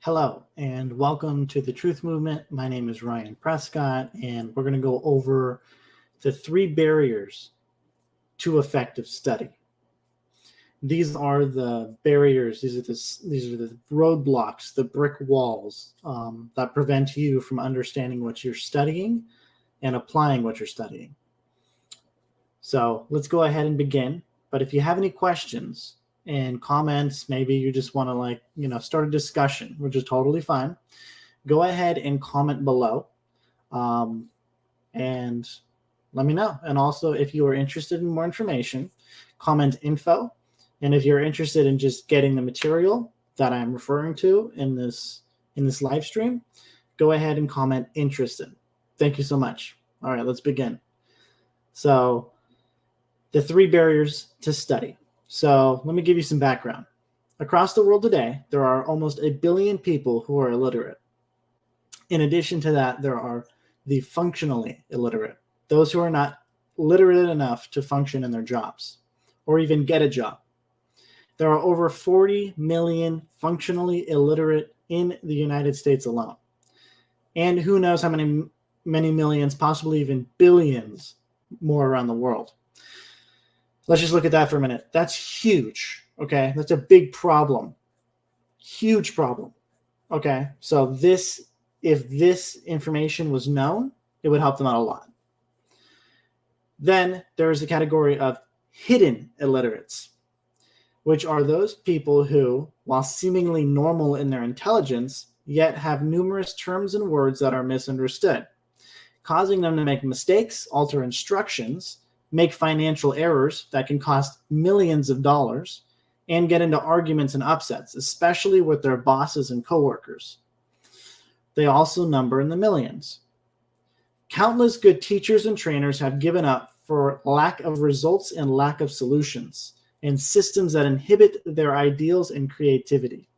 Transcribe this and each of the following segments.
Hello, and welcome to the Truth Movement. My name is Ryan Prescott, and we're going to go over the three barriers to effective study. These are the barriers, these are the roadblocks, the brick walls that prevent you from understanding what you're studying and applying what you're studying. So let's go ahead and begin. But if you have any questions and comments, maybe you just want to start a discussion, which is totally fine. Go ahead and comment below and let me know. And also, if you are interested in more information, comment info. And if you're interested in just getting the material that I'm referring to in this live stream, go ahead and comment interested. Thank you so much. All right, let's begin. So the three barriers to study. So let me give you some background. Across the world today, there are almost 1 billion people who are illiterate. In addition to that, there are the functionally illiterate, those who are not literate enough to function in their jobs or even get a job. There are over 40 million functionally illiterate in the United States alone. And who knows how many millions, possibly even billions more around the world. Let's just look at that for a minute. That's huge, okay? That's a big problem. Huge problem, okay? So if this information was known, it would help them out a lot. Then there's the category of hidden illiterates, which are those people who, while seemingly normal in their intelligence, yet have numerous terms and words that are misunderstood, causing them to make mistakes, alter instructions, make financial errors that can cost millions of dollars, and get into arguments and upsets, especially with their bosses and coworkers. They also number in the millions. Countless good teachers and trainers have given up for lack of results and lack of solutions, and systems that inhibit their ideals and creativity.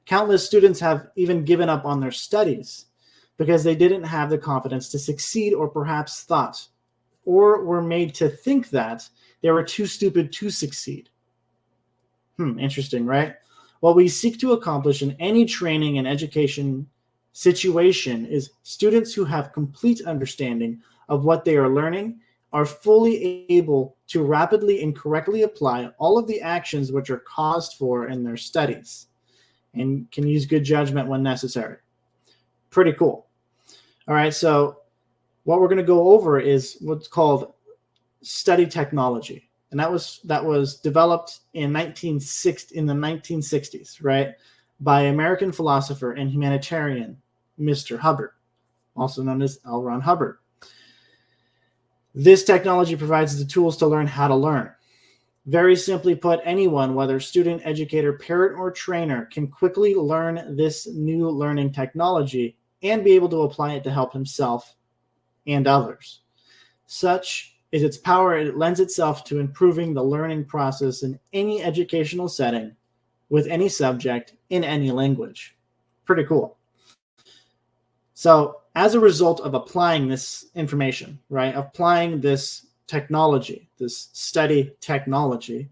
Countless students have even given up on their studies because they didn't have the confidence to succeed, or perhaps thought or were made to think that they were too stupid to succeed. Interesting, right? What we seek to accomplish in any training and education situation is students who have complete understanding of what they are learning are fully able to rapidly and correctly apply all of the actions which are caused for in their studies and can use good judgment when necessary. Pretty cool. All right, so what we're going to go over is what's called study technology. And that was developed in the 1960s, right, by American philosopher and humanitarian Mr. Hubbard, also known as L. Ron Hubbard. This technology provides the tools to learn how to learn. Very simply put, anyone, whether student, educator, parent, or trainer, can quickly learn this new learning technology and be able to apply it to help himself and others. Such is its power, it lends itself to improving the learning process in any educational setting, with any subject, in any language. Pretty cool. So as a result of applying this information, right, applying this technology, this study technology,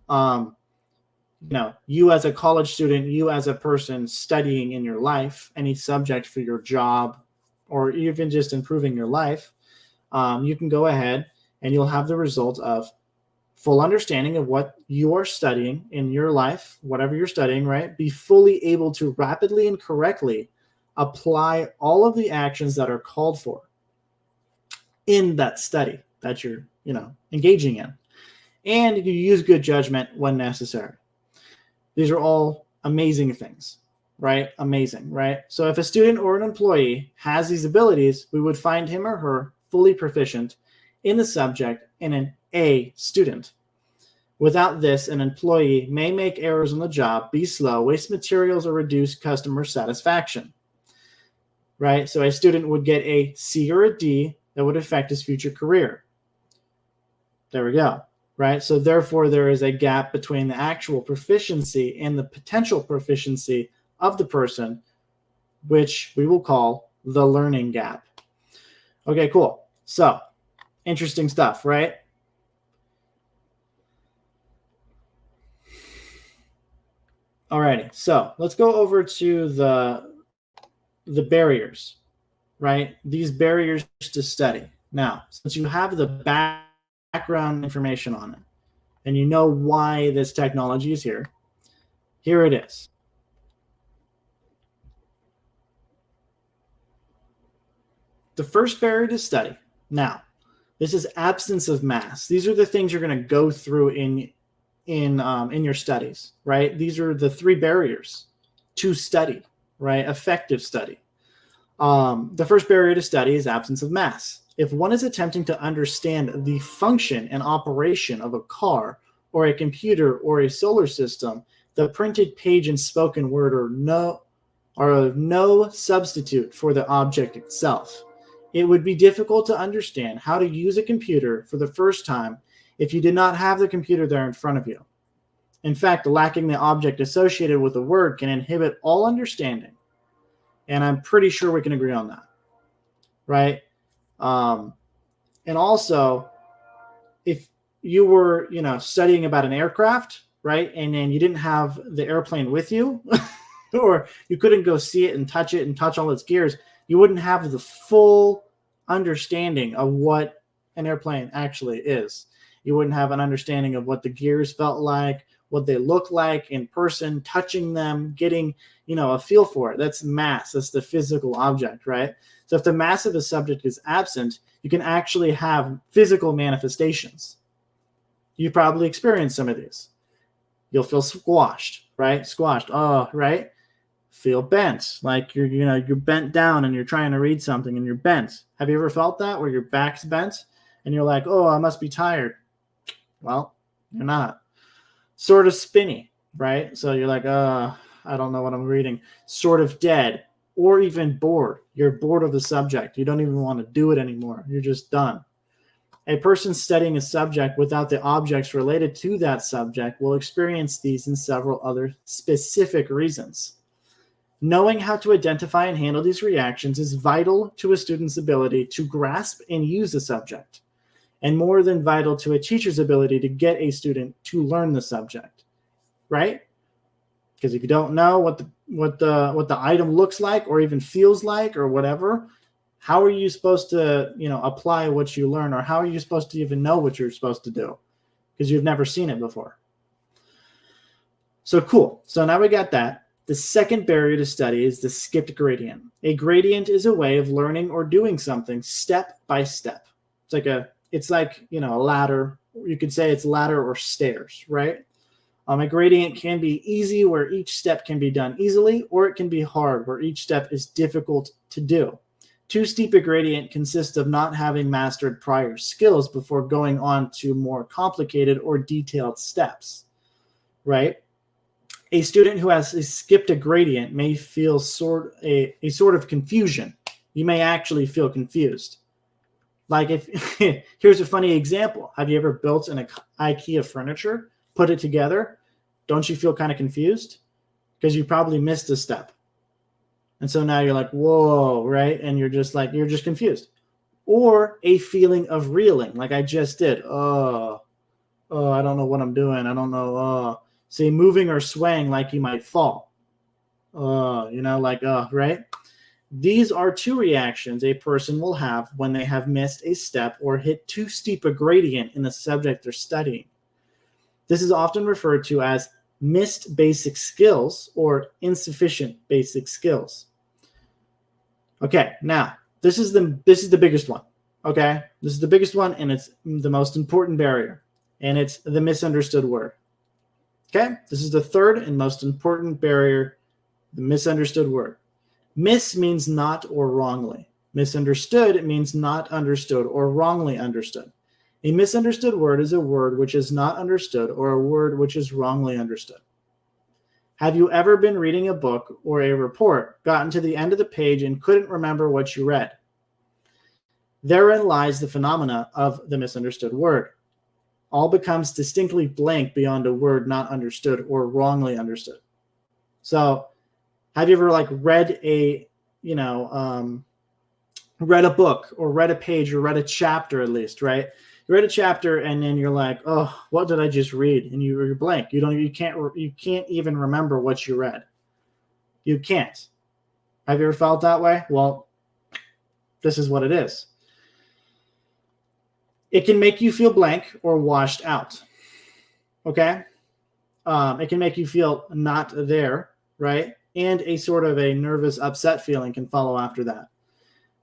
you as a college student, you as a person studying in your life, any subject for your job, or even just improving your life, you can go ahead and you'll have the result of full understanding of what you are studying in your life, whatever you're studying, right? Be fully able to rapidly and correctly apply all of the actions that are called for in that study that you're, engaging in. And you use good judgment when necessary. These are all amazing things, right? Amazing, right? So if a student or an employee has these abilities, we would find him or her fully proficient in the subject and an A student. Without this, an employee may make errors on the job, be slow, waste materials, or reduce customer satisfaction, right? So a student would get a C or a D that would affect his future career. There we go, right? So therefore, there is a gap between the actual proficiency and the potential proficiency of the person, which we will call the learning gap. Okay, cool. So interesting stuff, right? Alrighty, so let's go over to the barriers, right? These barriers to study. Now, since you have the background information on it, and you know why this technology is here, here it is. The first barrier to study. Now, this is absence of mass. These are the things you're going to go through in your studies, right? These are the three barriers to study, right? Effective study. The first barrier to study is absence of mass. If one is attempting to understand the function and operation of a car or a computer or a solar system, the printed page and spoken word are of no substitute for the object itself. It would be difficult to understand how to use a computer for the first time if you did not have the computer there in front of you. In fact, lacking the object associated with a word can inhibit all understanding. And I'm pretty sure we can agree on that, right? And also, if you were, studying about an aircraft, right, and then you didn't have the airplane with you, or you couldn't go see it and touch all its gears, you wouldn't have the full understanding of what an airplane actually is. You wouldn't have an understanding of what the gears felt like, what they look like in person, touching them, getting, a feel for it. That's mass. That's the physical object, right? So if the mass of a subject is absent, you can actually have physical manifestations. You probably experienced some of these. You'll feel squashed, right? Squashed. Oh, right? Feel bent, like you're bent down and you're trying to read something and you're bent. Have you ever felt that, where your back's bent and you're like, oh, I must be tired? Well, you're not. Sort of spinny, right? So you're like, I don't know what I'm reading. Sort of dead, or even bored. You're bored of the subject. You don't even want to do it anymore. You're just done. A person studying a subject without the objects related to that subject will experience these and several other specific reasons. Knowing how to identify and handle these reactions is vital to a student's ability to grasp and use the subject, and more than vital to a teacher's ability to get a student to learn the subject, right? Because if you don't know what the item looks like or even feels like or whatever, how are you supposed to, apply what you learn, or how are you supposed to even know what you're supposed to do? Because you've never seen it before. So cool. So now we got that. The second barrier to study is the skipped gradient. A gradient is a way of learning or doing something step by step. It's like a ladder. You could say it's ladder or stairs, right? A gradient can be easy, where each step can be done easily, or it can be hard, where each step is difficult to do. Too steep a gradient consists of not having mastered prior skills before going on to more complicated or detailed steps, right? A student who has skipped a gradient may feel a sort of confusion. You may actually feel confused. Like here's a funny example. Have you ever built an IKEA furniture, put it together? Don't you feel kind of confused? Because you probably missed a step. And so now you're like, whoa, right? And you're just confused. Or a feeling of reeling, like I just did. Oh, I don't know what I'm doing. I don't know. Say moving or swaying like you might fall. Right? These are two reactions a person will have when they have missed a step or hit too steep a gradient in the subject they're studying. This is often referred to as missed basic skills or insufficient basic skills. Okay, now this is the biggest one. Okay, this is the biggest one, and it's the most important barrier, and it's the misunderstood word. Okay, this is the third and most important barrier, the misunderstood word. Miss means not or wrongly. Misunderstood means not understood or wrongly understood. A misunderstood word is a word which is not understood or a word which is wrongly understood. Have you ever been reading a book or a report, gotten to the end of the page, and couldn't remember what you read? Therein lies the phenomena of the misunderstood word. All becomes distinctly blank beyond a word not understood or wrongly understood. So, have you ever read a book or read a page or read a chapter at least, right? You read a chapter and then you're like, oh, what did I just read? And you're blank. You can't even remember what you read. You can't. Have you ever felt that way? Well, this is what it is. It can make you feel blank or washed out. Okay? It can make you feel not there, right? And a sort of a nervous, upset feeling can follow after that.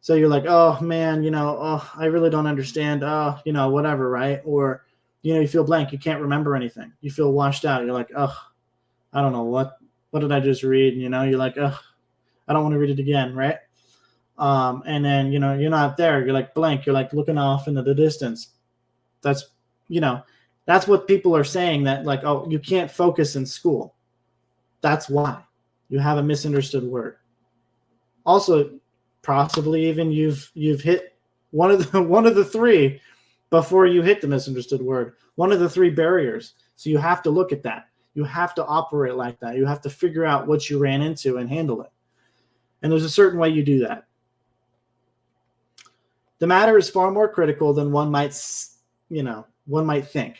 So you're like, oh man, I really don't understand. Oh, whatever, right? Or, you feel blank. You can't remember anything. You feel washed out. You're like, oh, I don't know what did I just read? You're like, oh, I don't want to read it again, right? And then, you're not there. You're like blank. You're like looking off into the distance. That's what people are saying, that like, oh, you can't focus in school. That's why you have a misunderstood word. Also, possibly even you've hit one of the three before you hit the misunderstood word. One of the three barriers. So you have to look at that. You have to operate like that. You have to figure out what you ran into and handle it. And there's a certain way you do that. The matter is far more critical than one might think.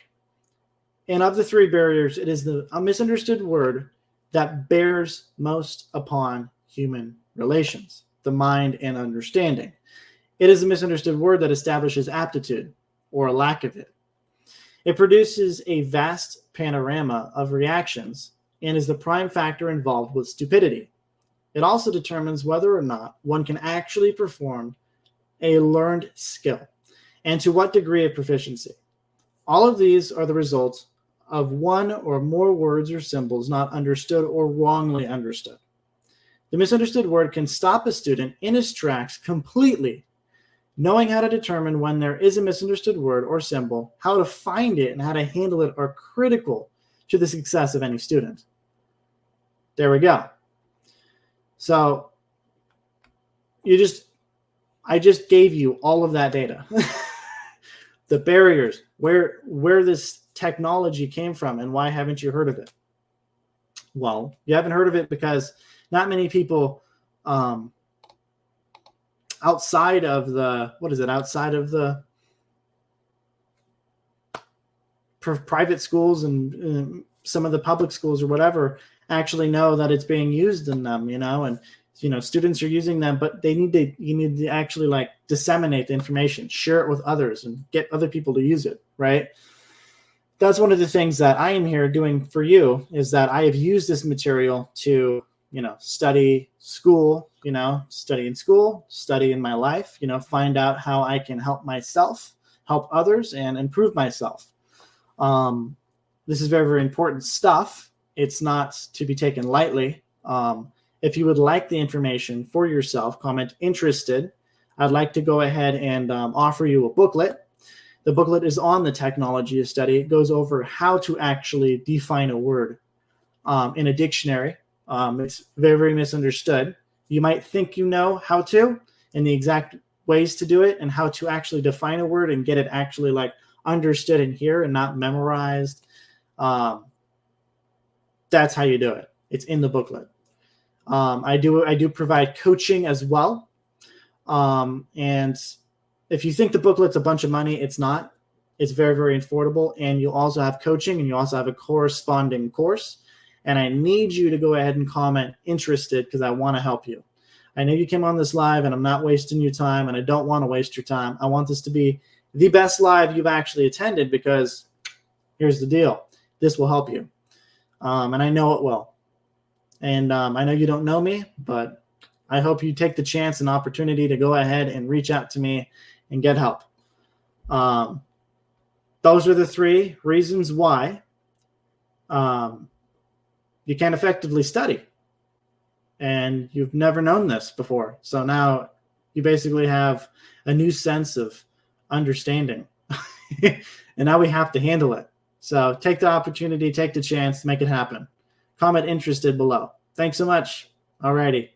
And of the three barriers, it is a misunderstood word that bears most upon human relations, the mind and understanding. It is a misunderstood word that establishes aptitude or a lack of it. It produces a vast panorama of reactions and is the prime factor involved with stupidity. It also determines whether or not one can actually perform a learned skill and to what degree of proficiency. All of these are the result of one or more words or symbols not understood or wrongly understood. The misunderstood word can stop a student in his tracks completely. Knowing how to determine when there is a misunderstood word or symbol, how to find it, and how to handle it are critical to the success of any student. There we go. So I just gave you all of that data. The barriers, where this technology came from, and why haven't you heard of it? Well, you haven't heard of it because not many people outside of the private schools and some of the public schools or whatever actually know that it's being used in them, and students are using them, but you need to actually like disseminate the information, share it with others, and get other people to use it, right? That's one of the things that I am here doing for you, is that I have used this material to, study school, study in school, study in my life, find out how I can help myself, help others, and improve myself. This is very, very important stuff. It's not to be taken lightly. If you would like the information for yourself, comment interested. I'd like to go ahead and offer you a booklet. The booklet is on the technology of study. It goes over how to actually define a word in a dictionary. It's very, very misunderstood. You might think you know how to, and the exact ways to do it, and how to actually define a word and get it actually like understood in here and not memorized. That's how you do it. It's in the booklet. I do provide coaching as well. And if you think the booklet's a bunch of money, it's not. It's very, very affordable. And you also have coaching, and you also have a corresponding course. And I need you to go ahead and comment interested, because I want to help you. I know you came on this live, and I'm not wasting your time, and I don't want to waste your time. I want this to be the best live you've actually attended, because here's the deal. This will help you. And I know it will. And I know you don't know me, but I hope you take the chance and opportunity to go ahead and reach out to me and get help. Those are the three reasons why you can't effectively study. And you've never known this before. So now you basically have a new sense of understanding. And now we have to handle it. So take the opportunity, take the chance, make it happen. Comment interested below. Thanks so much. Alrighty.